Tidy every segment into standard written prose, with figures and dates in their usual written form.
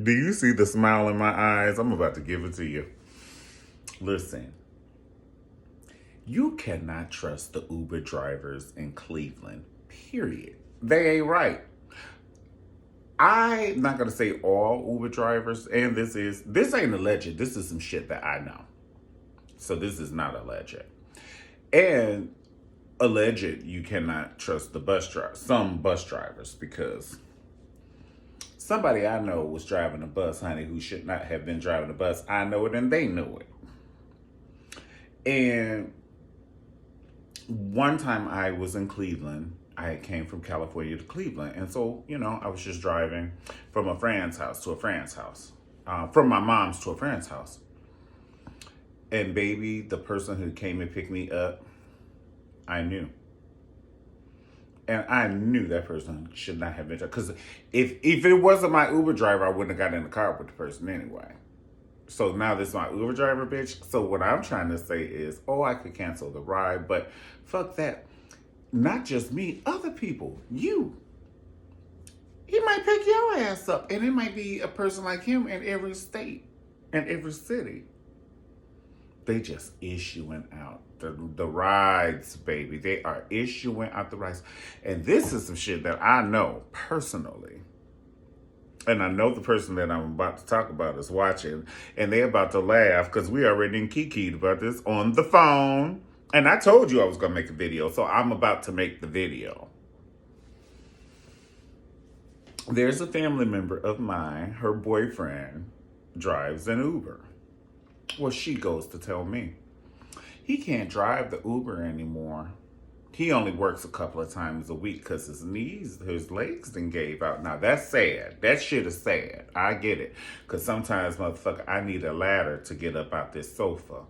Do you see the smile in my eyes? I'm about to give it to you. Listen, you cannot trust the Uber drivers in Cleveland, period. They ain't right. I'm not gonna say all Uber drivers, and this ain't alleged. This is some shit that I know. So this is not alleged. And alleged, you cannot trust the bus driver, some bus drivers, because somebody I know was driving a bus, honey, who should not have been driving a bus. I know it, and they know it. And one time I was in Cleveland. I came from California to Cleveland. And so, I was just driving from a friend's house to a friend's house, from my mom's to a friend's house. And baby, the person who came and picked me up, I knew. And I knew that person should not have been. Because if it wasn't my Uber driver, I wouldn't have got in the car with the person anyway. So now this is my Uber driver, bitch. So what I'm trying to say is, I could cancel the ride, but fuck that. Not just me, other people, you. He might pick your ass up, and it might be a person like him in every state and every city. They just issuing out the rides, baby. They are issuing out the rides. And this is some shit that I know personally. And I know the person that I'm about to talk about is watching, and they're about to laugh because we already kikied about this on the phone. And I told you I was going to make a video, so I'm about to make the video. There's a family member of mine, her boyfriend drives an Uber. Well, she goes to tell me he can't drive the Uber anymore. He only works a couple of times a week because his legs done gave out. Now, that's sad. That shit is sad. I get it. Because sometimes, motherfucker, I need a ladder to get up out this sofa.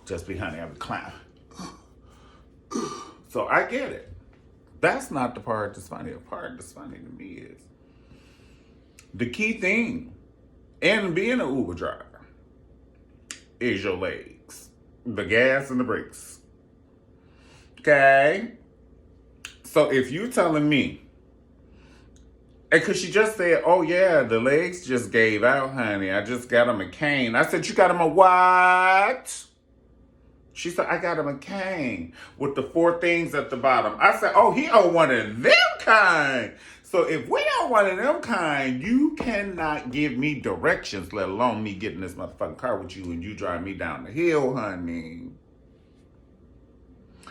Just be, honey, I would climb. So I get it. That's not the part that's funny. The part that's funny to me is the key thing in being an Uber driver is your legs. The gas and the brakes. Okay? So if you telling me, and because she just said, oh yeah, the legs just gave out, honey. I just got him a cane. I said, you got him a what? She said, I got him a cane with the 4 things at the bottom. I said, oh, he on one of them kind. So if we on one of them kind, you cannot give me directions, let alone me getting this motherfucking car with you and you drive me down the hill, honey.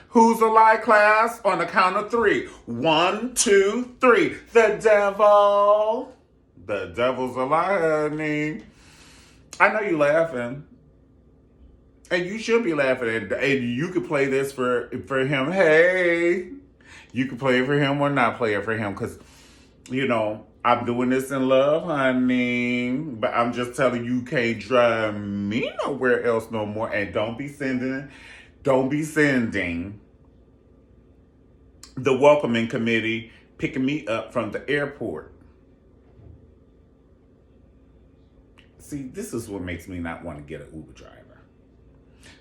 Who's a lie, class? On the count of 3. 1, 2, 3. The devil. The devil's a lie, honey. I know you laughing. And you should be laughing. And you could play this for him. Hey. You could play it for him or not play it for him. Because, I'm doing this in love, honey. But I'm just telling you, can't drive me nowhere else no more. And don't be sending the welcoming committee picking me up from the airport. See, this is what makes me not want to get an Uber driver.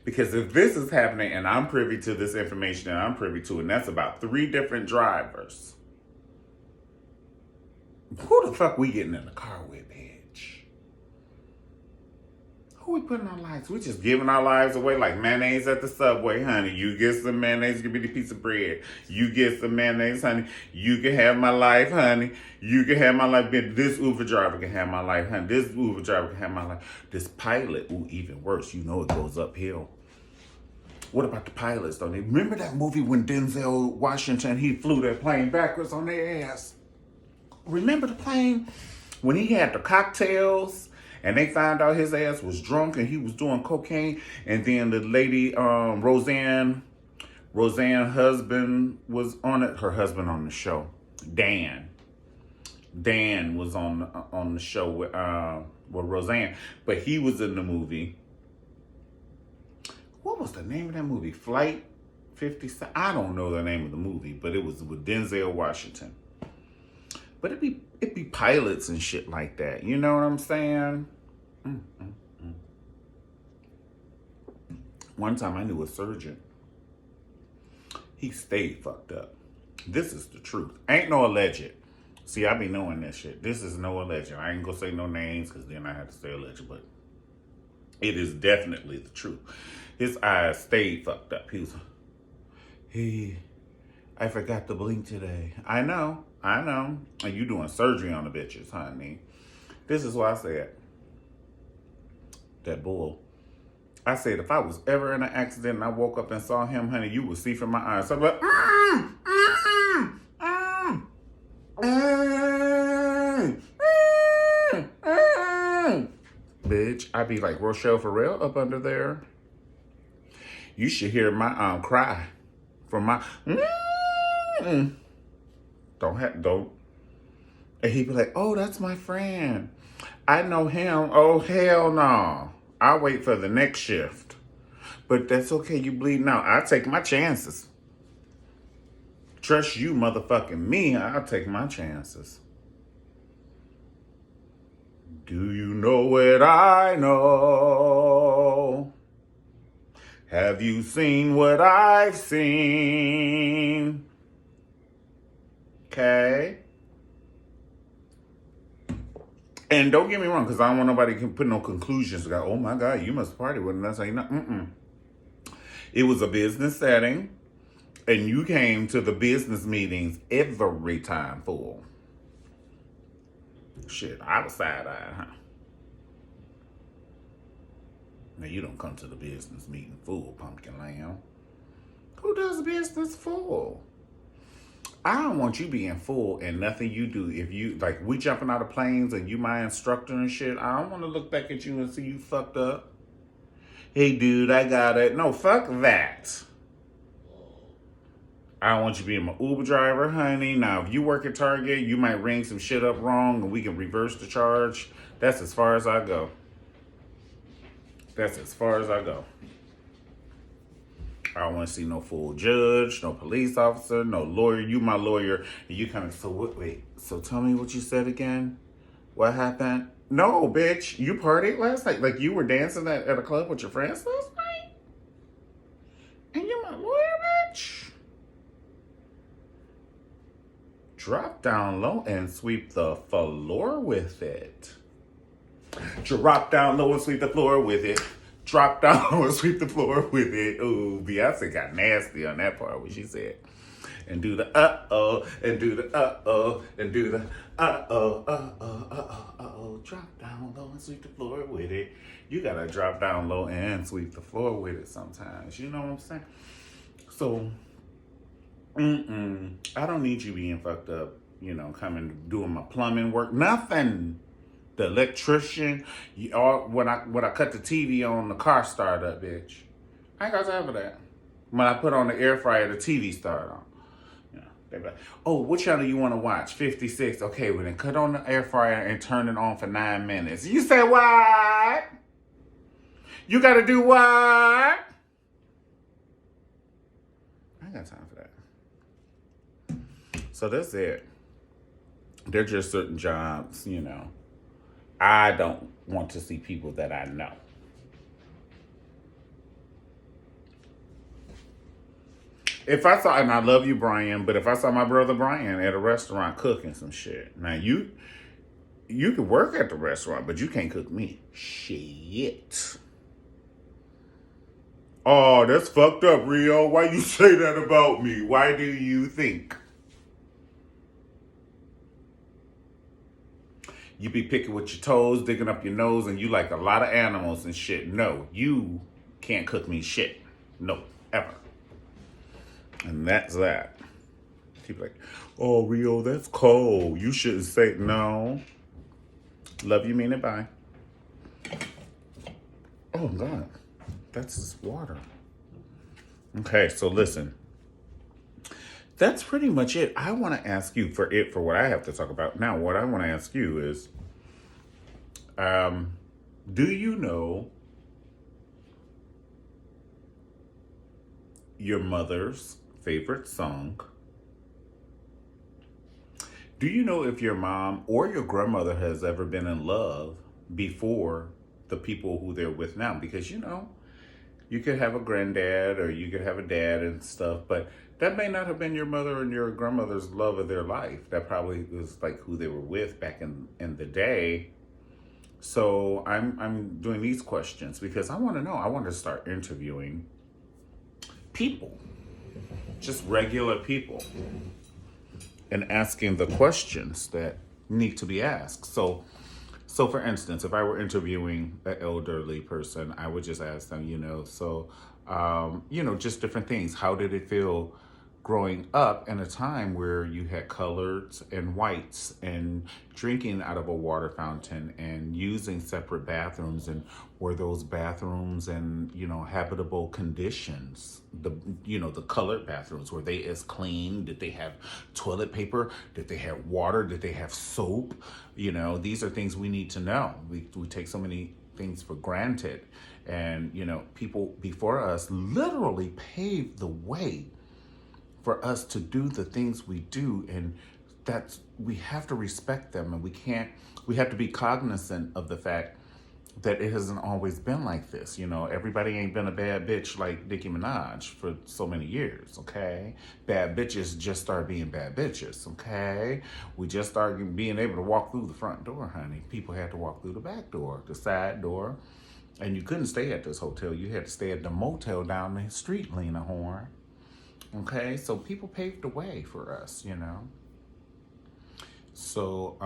Because if this is happening and I'm privy to this information and I'm privy to it, and that's about 3 different drivers, who the fuck we getting in the car with, bitch? Who we putting our lives? We just giving our lives away like mayonnaise at the Subway, honey. You get some mayonnaise, give me the piece of bread. You get some mayonnaise, honey. You can have my life, honey. You can have my life. This Uber driver can have my life, honey. This Uber driver can have my life. This pilot, even worse. You know it goes uphill. What about the pilots, though? Remember that movie when Denzel Washington, he flew that plane backwards on their ass? Remember the plane? When he had the cocktails and they found out his ass was drunk and he was doing cocaine, and then the lady, Roseanne husband was on it. Her husband on the show, Dan was on the show with Roseanne, but he was in the movie. What was the name of that movie? Flight 57? I don't know the name of the movie, but it was with Denzel Washington. But it'd be pilots and shit like that. You know what I'm saying? One time I knew a surgeon. He stayed fucked up. This is the truth. Ain't no alleged. See, I be knowing that shit. This is no alleged. I ain't gonna say no names because then I have to say alleged, but it is definitely the truth. His eyes stayed fucked up. He was, I forgot to blink today. I know. And you doing surgery on the bitches, honey. This is why I said, that bull. I said, if I was ever in an accident and I woke up and saw him, honey, you would see from my eyes. So I'm like, bitch, I'd be like Rochelle Farrell up under there. You should hear my cry from my don't. And he'd be like, oh, that's my friend. I know him. Oh, hell no. I'll wait for the next shift. But that's okay, you bleeding out. I'll take my chances. Trust you, motherfucking me. I'll take my chances. Do you know what I know? Have you seen what I've seen? Okay. And don't get me wrong, because I don't want nobody to put no conclusions. Go, oh my God, you must party with him. That's how you know. It was a business setting, and you came to the business meetings every time, fool. Shit, I was side-eyed, huh? Now, you don't come to the business meeting full, pumpkin lamb. Who does business full? I don't want you being full and nothing you do. If you, like, we jumping out of planes and you my instructor and shit, I don't want to look back at you and see you fucked up. Hey, dude, I got it. No, fuck that. I don't want you being my Uber driver, honey. Now, if you work at Target, you might ring some shit up wrong and we can reverse the charge. That's as far as I go. That's as far as I go. I don't want to see no full judge, no police officer, no lawyer. You my lawyer. And you kind of, so what, wait, so tell me what you said again? What happened? No, bitch, you partied last night? Like you were dancing at a club with your friends last night? And you my lawyer, bitch? Drop down low and sweep the floor with it. Drop down low and sweep the floor with it. Drop down and sweep the floor with it. Ooh, Beyonce got nasty on that part when she said, and do the uh-oh, and do the uh-oh, and do the uh-oh, uh-oh, uh-oh, uh-oh. Drop down low and sweep the floor with it. You gotta drop down low and sweep the floor with it sometimes. You know what I'm saying? So, I don't need you being fucked up, you know, coming, doing my plumbing work. Nothing. The electrician, when I cut the TV on, the car started up, bitch. I ain't got time for that. When I put on the air fryer, the TV started on. Yeah, they be like, oh, what channel you want to watch? 56. Okay, well then cut on the air fryer and turn it on for 9 minutes. You say what? You got to do what? I ain't got time for that. So that's it. They're just certain jobs, you know. I don't want to see people that I know. If I saw, and I love you, Brian, but if I saw my brother Brian at a restaurant cooking some shit, now you can work at the restaurant, but you can't cook me. Shit. Oh, that's fucked up, Rio. Why you say that about me? Why do you think? You be picking with your toes, digging up your nose, and you like a lot of animals and shit. No, you can't cook me shit. No, ever. And that's that. People like, oh, Rio, that's cold. You shouldn't say no. Love you, mean it, bye. Oh, God. That's just water. Okay, so listen. That's pretty much it. I want to ask you for what I have to talk about. Now, what I want to ask you is, do you know your mother's favorite song? Do you know if your mom or your grandmother has ever been in love before the people who they're with now? Because, you know, You could have a granddad or you could have a dad and stuff, but that may not have been your mother and your grandmother's love of their life. That probably was like who they were with back in the day. So I'm doing these questions because I want to know. I want to start interviewing people, just regular people, and asking the questions that need to be asked. So for instance, if I were interviewing an elderly person, I would just ask them, just different things. How did it feel growing up in a time where you had coloreds and whites and drinking out of a water fountain and using separate bathrooms, and were those bathrooms in, habitable conditions? The colored bathrooms, were they as clean? Did they have toilet paper? Did they have water? Did they have soap? These are things we need to know. We take so many things for granted, and people before us literally paved the way for us to do the things we do, and that's, we have to respect them, and we have to be cognizant of the fact that it hasn't always been like this. Everybody ain't been a bad bitch like Nicki Minaj for so many years, okay? Bad bitches just started being bad bitches, okay? We just started being able to walk through the front door, honey. People had to walk through the back door, the side door, and you couldn't stay at this hotel. You had to stay at the motel down the street, Lena Horne. Okay, so people paved the way for us, So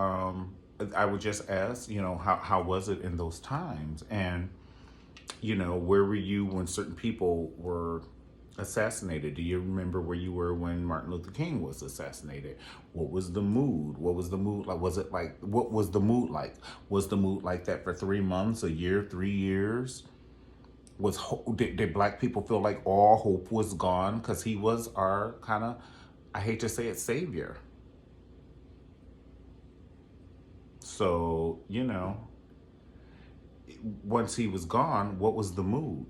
I would just ask, how was it in those times? And, where were you when certain people were assassinated? Do you remember where you were when Martin Luther King was assassinated? What was the mood? What was the mood like? What was the mood like? Was the mood like that for 3 months, a year, 3 years? Did black people feel like all hope was gone? Because he was our kind of, I hate to say it, savior. So, once he was gone, what was the mood?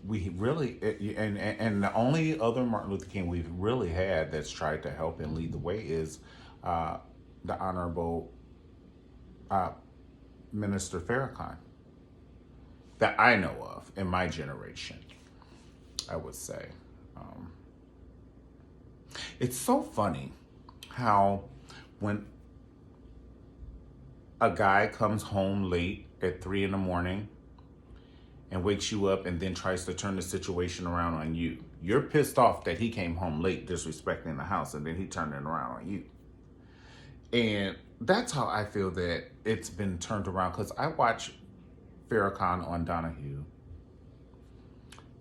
We really, and the only other Martin Luther King we've really had that's tried to help and lead the way is the Honorable Minister Farrakhan, that I know of in my generation, I would say. It's so funny how when a guy comes home late at 3 a.m. and wakes you up and then tries to turn the situation around on you, you're pissed off that he came home late disrespecting the house, and then he turned it around on you. And that's how I feel that it's been turned around, because I watched Farrakhan on Donahue,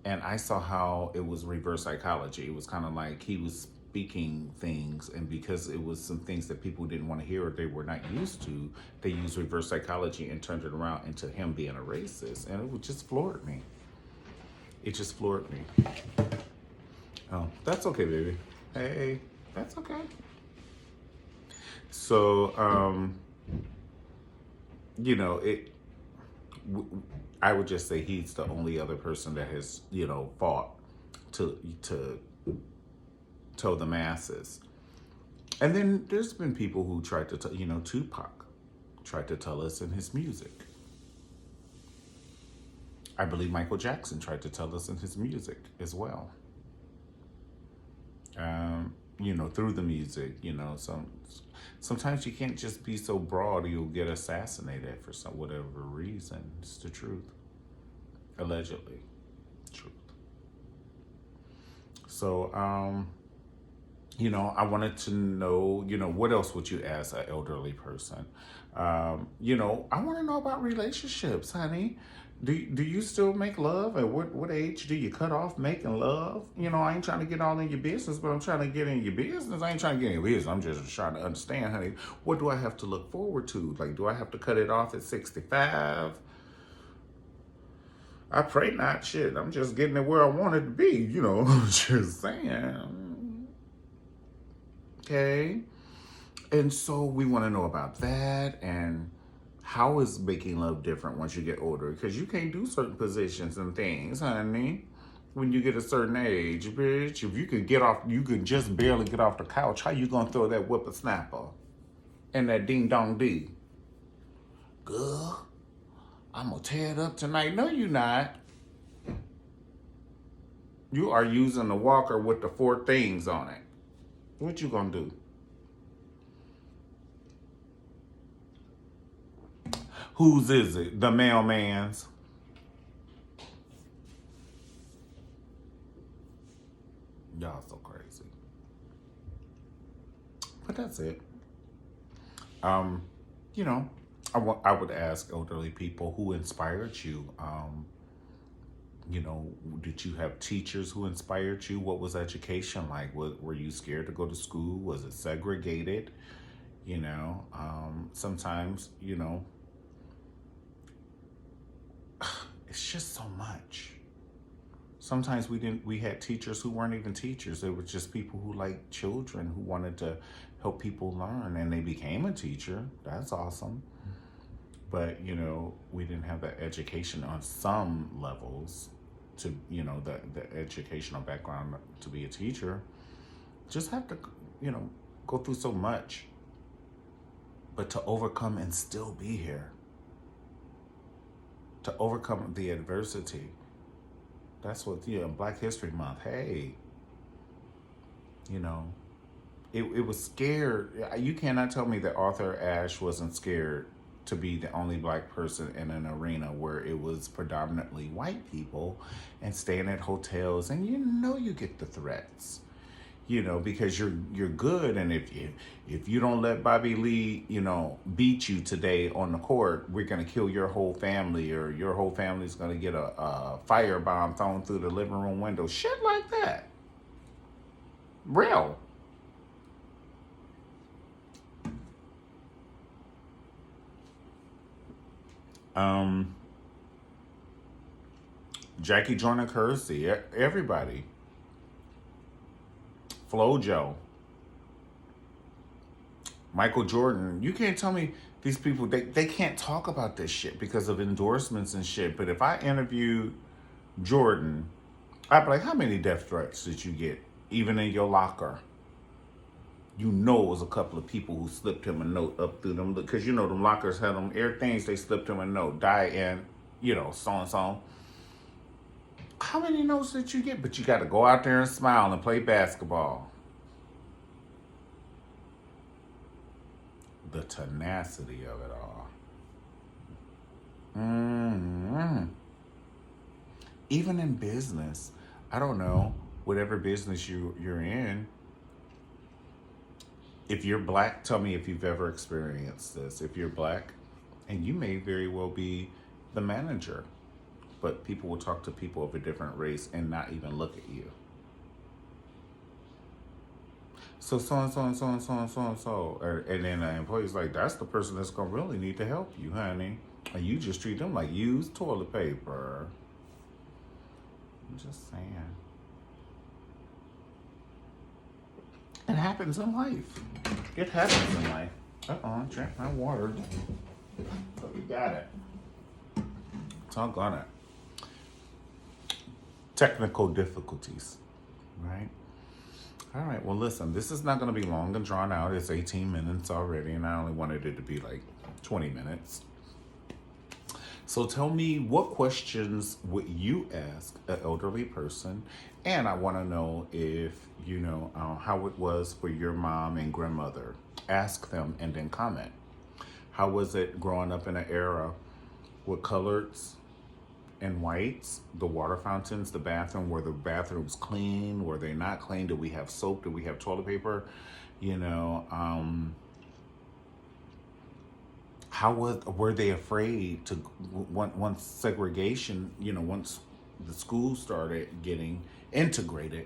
and I saw how it was reverse psychology. It was kind of like he was speaking things, and because it was some things that people didn't want to hear or they were not used to, they used reverse psychology and turned it around into him being a racist, and it just floored me. It just floored me. Oh, that's okay, baby. Hey, that's okay. So, I would just say he's the only other person that has, fought to tell the masses. And then there's been people who tried to, Tupac tried to tell us in his music. I believe Michael Jackson tried to tell us in his music as well. Through the music, sometimes you can't just be so broad or you'll get assassinated for whatever reason. It's the truth. Allegedly. Truth. So, I wanted to know, what else would you ask an elderly person? I want to know about relationships, honey. Do you still make love? At what age do you cut off making love? I ain't trying to get all in your business, but I'm trying to get in your business. I ain't trying to get in your business. I'm just trying to understand, honey, what do I have to look forward to? Like, do I have to cut it off at 65? I pray not. Shit, I'm just getting it where I want it to be, just saying. Okay? And so we want to know about that, and how is making love different once you get older? Because you can't do certain positions and things, honey, when you get a certain age, bitch. If you can just barely get off the couch, how you gonna throw that whippersnapper and that ding dong dee? Good. I'm going to tear it up tonight. No, you're not. You are using the walker with the 4 things on it. What you going to do? Whose is it? The mailman's? Y'all so crazy. But that's it. Um, you know, I would ask elderly people who inspired you. You know, did you have teachers who inspired you? What was education like? Were you scared to go to school? Was it segregated? You know, sometimes, you know, it's just so much. Sometimes we had teachers who weren't even teachers. They were just people who liked children, who wanted to help people learn, and they became a teacher. That's awesome. But, you know, we didn't have that education on some levels to, you know, the educational background to be a teacher. Just have to, you know, go through so much. But to overcome and still be here, to overcome the adversity. That's what, you know, Black History Month. Hey, you know, it was scared. You cannot tell me that Arthur Ashe wasn't scared to be the only Black person in an arena where it was predominantly white people and staying at hotels. And you know you get the threats, you know, because you're good. And if you don't let Bobby Lee, you know, beat you today on the court, we're going to kill your whole family, or your whole family's going to get a firebomb thrown through the living room window. Shit like that. Real. Jackie Joyner Kersey, everybody. Flojo, Michael Jordan. You can't tell me these people, they can't talk about this shit because of endorsements and shit. But if I interview Jordan, I'd be like, how many death threats did you get, even in your locker? You know it was a couple of people who slipped him a note up through them, because you know them lockers had them air things. They slipped him a note, die in, you know, so and so. How many notes did you get? But you got to go out there and smile and play basketball. The tenacity of it all. Mm-hmm. Even in business, I don't know, whatever business you're in, if you're Black, tell me if you've ever experienced this. If you're Black, and you may very well be the manager, but people will talk to people of a different race and not even look at you. So and so and so and so and so and so. And then the employee's like, that's the person that's going to really need to help you, honey. And you just treat them like used toilet paper. I'm just saying. It happens in life. It happens in life. I drank my water. But we got it. Talk on it. Technical difficulties, right? All right, well, listen, this is not going to be long and drawn out. It's 18 minutes already, and I only wanted it to be like 20 minutes. So tell me, what questions would you ask an elderly person? And I want to know if, you know, how it was for your mom and grandmother. Ask them and then comment. How was it growing up in an era with coloreds and whites, the water fountains, the bathroom, were the bathrooms clean? Were they not clean? Did we have soap? Did we have toilet paper? You know, were they afraid to, once segregation, you know, once the schools started getting integrated,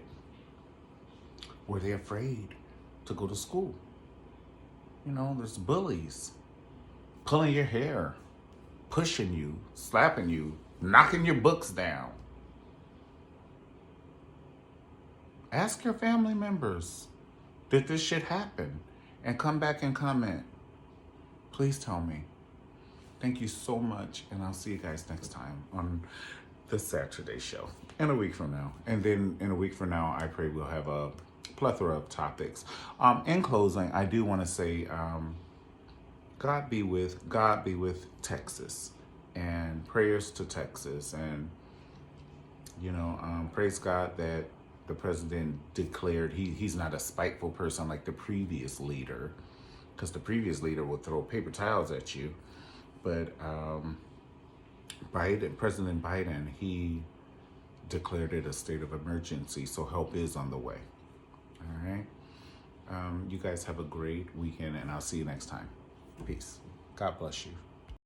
were they afraid to go to school? You know, there's bullies pulling your hair, pushing you, slapping you, knocking your books down. Ask your family members, did this shit happen? And come back and comment. Please tell me. Thank you so much, and I'll see you guys next time on the Saturday show in a week from now. And then in a week from now, I pray we'll have a plethora of topics. In closing, I do want to say, God be with Texas. And prayers to Texas. And, praise God that the president declared he's not a spiteful person like the previous leader, because the previous leader would throw paper towels at you. But President Biden, he declared it a state of emergency, so help is on the way. All right. You guys have a great weekend, and I'll see you next time. Peace. God bless you.